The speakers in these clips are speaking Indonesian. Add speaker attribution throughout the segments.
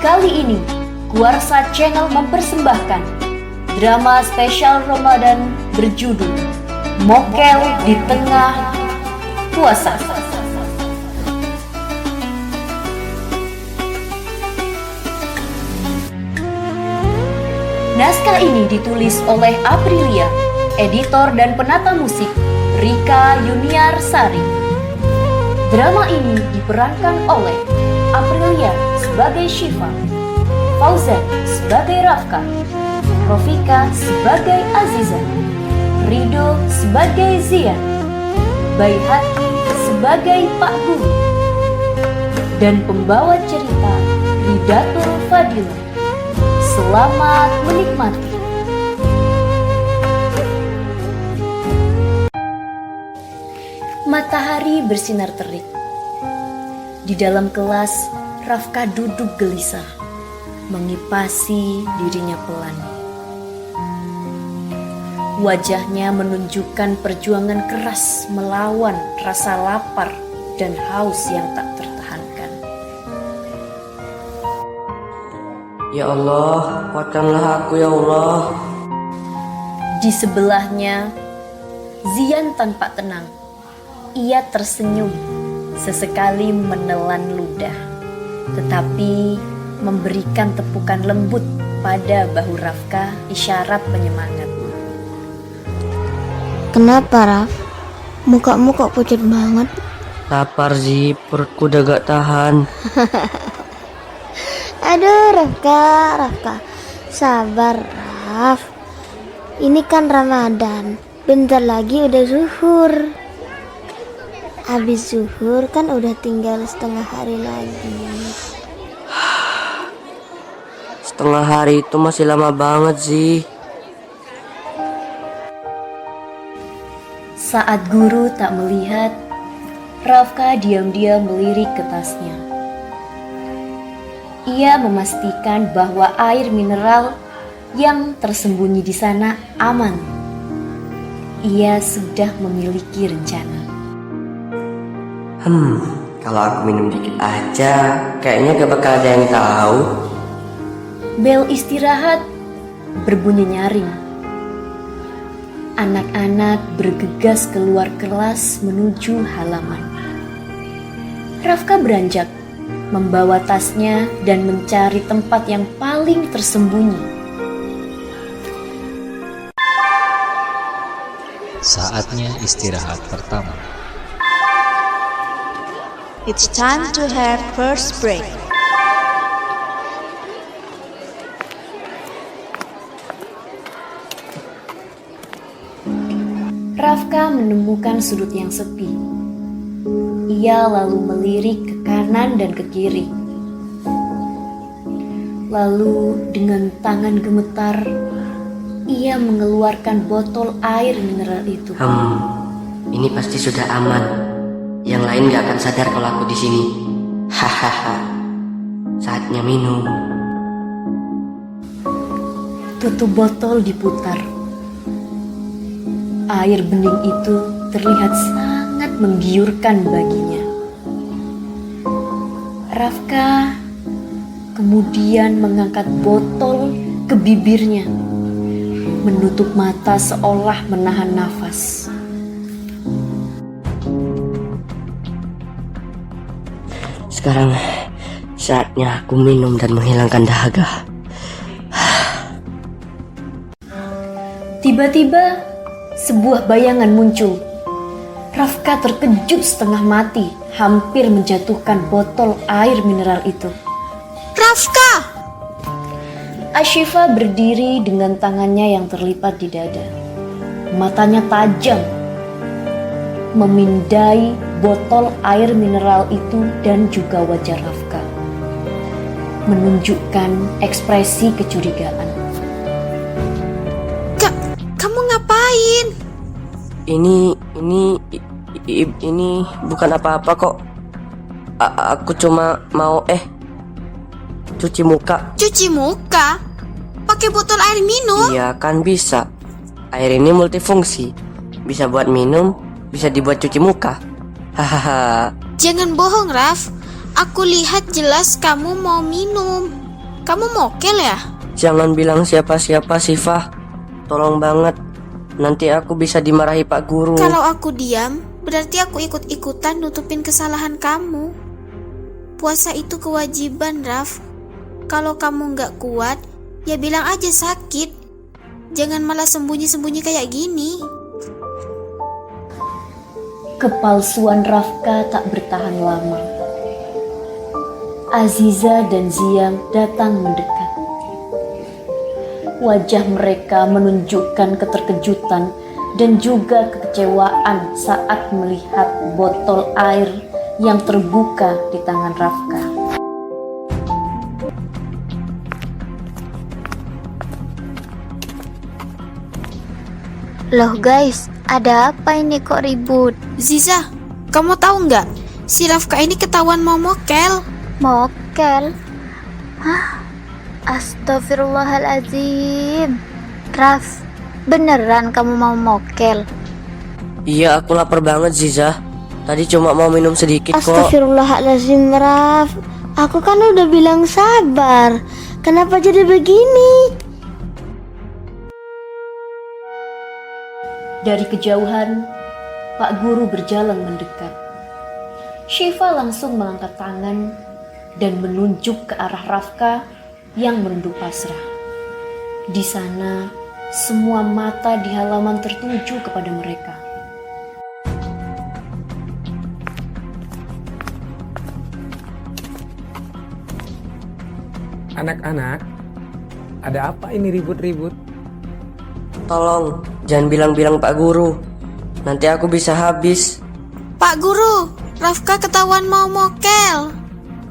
Speaker 1: Kali ini, Kuarsa Channel mempersembahkan drama spesial Ramadan berjudul Mokel di Tengah Puasa. Naskah ini ditulis oleh Aprilia, editor dan penata musik Rika Yuniar Sari. Drama ini diperankan oleh Aprilia sebagai Syifa, Fauzan sebagai Rafka, Rofika sebagai Aziza, Rido sebagai Zian, Baihaqi sebagai Pak Guru, dan pembawa cerita Ridatul Fadilah. Selamat menikmati. Matahari bersinar terik. Di dalam kelas, Rafka duduk gelisah, mengipasi dirinya pelan. Wajahnya menunjukkan perjuangan keras melawan rasa lapar dan haus yang tak tertahankan.
Speaker 2: Ya Allah, kuatkanlah aku ya Allah.
Speaker 1: Di sebelahnya, Zian tanpa tenang. Ia tersenyum, sesekali menelan ludah, tetapi memberikan tepukan lembut pada bahu Rafka, isyarat penyemangat.
Speaker 3: Kenapa, Raf? Mukamu kok pucat banget?
Speaker 2: Lapar sih, perutku udah gak tahan.
Speaker 3: Aduh, Rafka. Sabar, Raf. Ini kan Ramadan. Bentar lagi udah zuhur. Habis zuhur kan udah tinggal setengah hari lagi.
Speaker 2: Setengah hari itu masih lama banget sih.
Speaker 1: Saat guru tak melihat, Rafka diam-diam melirik ke tasnya. Ia memastikan bahwa air mineral yang tersembunyi di sana aman. Ia sudah memiliki rencana.
Speaker 2: Kalau aku minum dikit aja, kayaknya gak bakal ada yang tahu.
Speaker 1: Bel istirahat berbunyi nyaring. Anak-anak bergegas keluar kelas menuju halaman. Rafka beranjak, membawa tasnya dan mencari tempat yang paling tersembunyi.
Speaker 4: Saatnya istirahat pertama.
Speaker 5: It's time to have first break.
Speaker 1: Rafka menemukan sudut yang sepi. Ia lalu melirik ke kanan dan ke kiri. Lalu dengan tangan gemetar, ia mengeluarkan botol air mineral itu.
Speaker 2: Ini pasti sudah aman. Yang lain gak akan sadar kalau aku di sini. Hahaha. Saatnya minum.
Speaker 1: Tutup botol diputar. Air bening itu terlihat sangat menggiurkan baginya. Rafka kemudian mengangkat botol ke bibirnya, menutup mata seolah menahan nafas.
Speaker 2: Sekarang saatnya aku minum dan menghilangkan dahaga.
Speaker 1: Tiba-tiba sebuah bayangan muncul. Rafka terkejut setengah mati, hampir menjatuhkan botol air mineral itu.
Speaker 5: Rafka!
Speaker 1: Ashifa berdiri dengan tangannya yang terlipat di dada. Matanya tajam, memindai botol air mineral itu dan juga wajah Rafka, menunjukkan ekspresi kecurigaan.
Speaker 5: Kamu ngapain?
Speaker 2: Ini bukan apa-apa kok. Aku cuma mau cuci muka.
Speaker 5: Cuci muka? Pakai botol air minum?
Speaker 2: Iya kan bisa. Air ini multifungsi. Bisa buat minum, bisa dibuat cuci muka. Hahaha.
Speaker 5: Jangan bohong, Raf. Aku lihat jelas kamu mau minum. Kamu mokel ya?
Speaker 2: Jangan bilang siapa-siapa, Siva. Tolong banget. Nanti aku bisa dimarahi Pak Guru.
Speaker 5: Kalau aku diam, berarti aku ikut-ikutan nutupin kesalahan kamu. Puasa itu kewajiban, Raf. Kalau kamu nggak kuat, ya bilang aja sakit. Jangan malah sembunyi-sembunyi kayak gini.
Speaker 1: Kepalsuan Rafka tak bertahan lama. Aziza dan Zian datang mendekat. Wajah mereka menunjukkan keterkejutan dan juga kekecewaan saat melihat botol air yang terbuka di tangan Rafka.
Speaker 3: Loh guys, ada apa ini kok ribut?
Speaker 5: Ziza, kamu tahu nggak? Si Rafka ini ketahuan mau mokel.
Speaker 3: Mokel? Hah? Astagfirullahaladzim. Raf, beneran kamu mau mokel?
Speaker 2: Iya, aku lapar banget, Ziza. Tadi cuma mau minum sedikit kok.
Speaker 3: Astagfirullahaladzim, Raf. Aku kan udah bilang sabar. Kenapa jadi begini?
Speaker 1: Dari kejauhan, Pak Guru berjalan mendekat. Syifa langsung mengangkat tangan dan menunjuk ke arah Rafka yang menunduk pasrah. Di sana, semua mata di halaman tertuju kepada mereka.
Speaker 6: Anak-anak, ada apa ini ribut-ribut?
Speaker 2: Tolong, jangan bilang-bilang Pak Guru. Nanti aku bisa habis.
Speaker 5: Pak Guru, Rafka ketahuan mau mokel.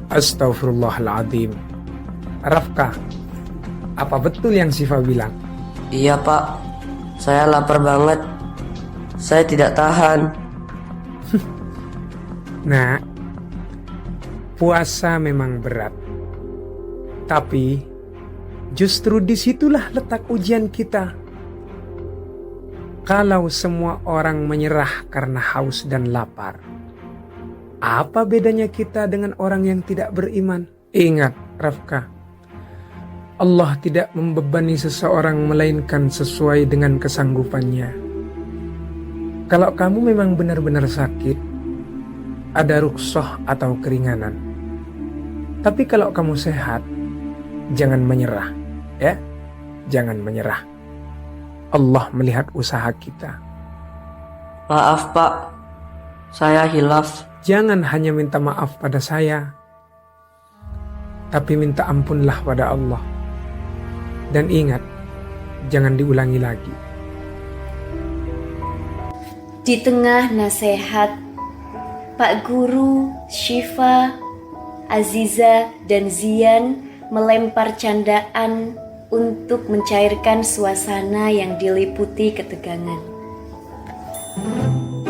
Speaker 6: Astagfirullahaladzim. Rafka, apa betul yang Siva bilang?
Speaker 2: Iya, Pak. Saya lapar banget. Saya tidak tahan.
Speaker 6: Nah, puasa memang berat. Tapi, justru disitulah letak ujian kita. Kalau semua orang menyerah karena haus dan lapar, apa bedanya kita dengan orang yang tidak beriman? Ingat, Rafka, Allah tidak membebani seseorang melainkan sesuai dengan kesanggupannya. Kalau kamu memang benar-benar sakit, ada rukhsah atau keringanan. Tapi kalau kamu sehat, jangan menyerah, ya. Jangan menyerah. Allah melihat usaha kita.
Speaker 2: Maaf, Pak. Saya hilaf.
Speaker 6: Jangan hanya minta maaf pada saya, tapi minta ampunlah pada Allah. Dan ingat, jangan diulangi lagi.
Speaker 1: Di tengah nasihat, Pak Guru, Syifa, Aziza, dan Zian melempar candaan untuk mencairkan suasana yang diliputi ketegangan.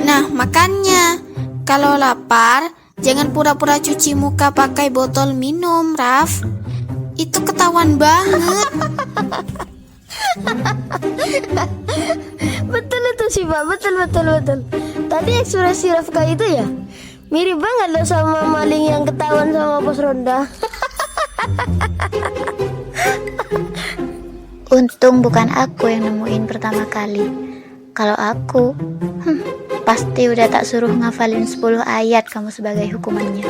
Speaker 5: Nah, makanya kalau lapar, jangan pura-pura cuci muka pakai botol minum, Raf. Itu ketahuan banget.
Speaker 3: Betul itu sih Pak, betul. Tadi ekspresi Rafka itu ya mirip banget loh sama maling yang ketahuan sama pos ronda. Untung bukan aku yang nemuin pertama kali. Kalau aku, pasti udah tak suruh ngafalin 10 ayat kamu sebagai hukumannya.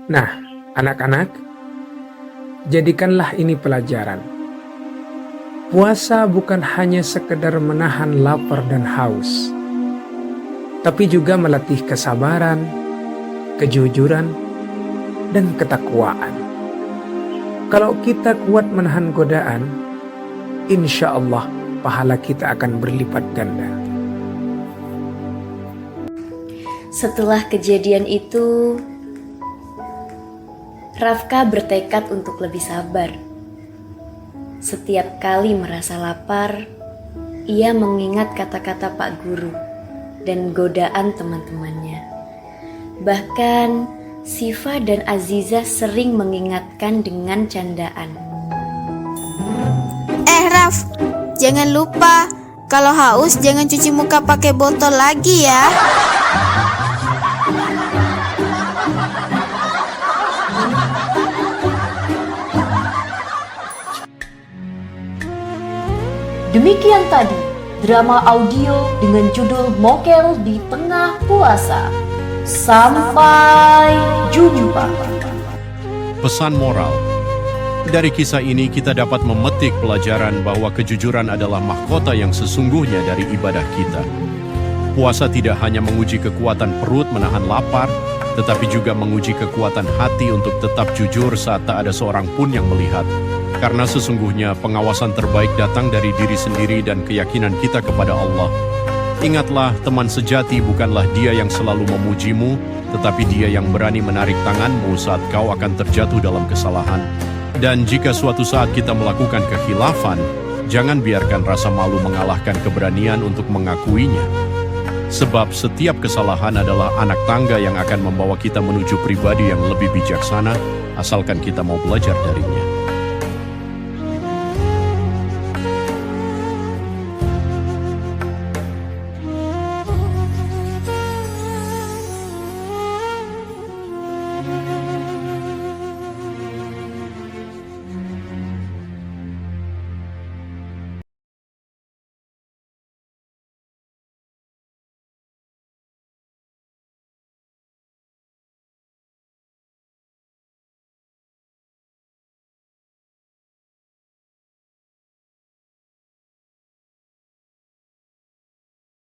Speaker 6: Nah, anak-anak, jadikanlah ini pelajaran. Puasa bukan hanya sekedar menahan lapar dan haus, tapi juga melatih kesabaran, kejujuran, dan ketakwaan. Kalau kita kuat menahan godaan, insya Allah pahala kita akan berlipat ganda.
Speaker 1: Setelah kejadian itu, Rafka bertekad untuk lebih sabar. Setiap kali merasa lapar, ia mengingat kata-kata Pak Guru dan godaan teman-temannya. Bahkan Siva dan Aziza sering mengingatkan dengan candaan.
Speaker 5: Raf, jangan lupa kalau haus jangan cuci muka pakai botol lagi ya.
Speaker 1: Demikian tadi drama audio dengan judul Mokel di Tengah Puasa. Sampai jumpa.
Speaker 7: Pesan moral. Dari kisah ini kita dapat memetik pelajaran bahwa kejujuran adalah mahkota yang sesungguhnya dari ibadah kita. Puasa tidak hanya menguji kekuatan perut menahan lapar, tetapi juga menguji kekuatan hati untuk tetap jujur saat tak ada seorang pun yang melihat. Karena sesungguhnya pengawasan terbaik datang dari diri sendiri dan keyakinan kita kepada Allah. Ingatlah, teman sejati bukanlah dia yang selalu memujimu, tetapi dia yang berani menarik tanganmu saat kau akan terjatuh dalam kesalahan. Dan jika suatu saat kita melakukan kekhilafan, jangan biarkan rasa malu mengalahkan keberanian untuk mengakuinya. Sebab setiap kesalahan adalah anak tangga yang akan membawa kita menuju pribadi yang lebih bijaksana, asalkan kita mau belajar darinya.